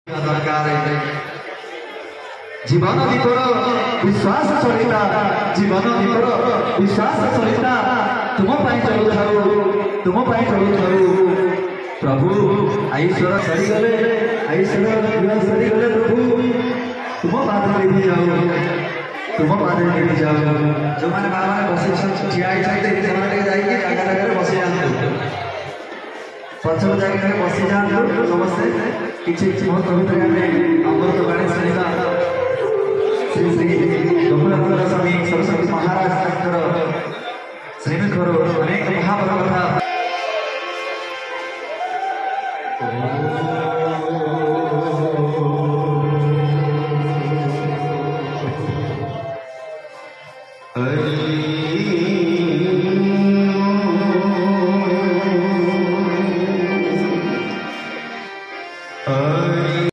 दरकार जीवन भीतर विश्वास सहिता जीवन भीतर विश्वास सहिता तुम चलु प्रभु ईश्वर सरीगले ईश्वर सरीगले प्रभु तुम पादे भी जाओ तुम पादे भी जाओ जो मैंने बाबा ने बस ठिया जगह बस जाते पचम जगह बसी जाते समस्ते किसी मुहूर्त अमृत बाणी शुणा श्री श्री रघुनाथ स्वामी सरस्वती महाराज श्रीमुखर अनेक महाभारत कथा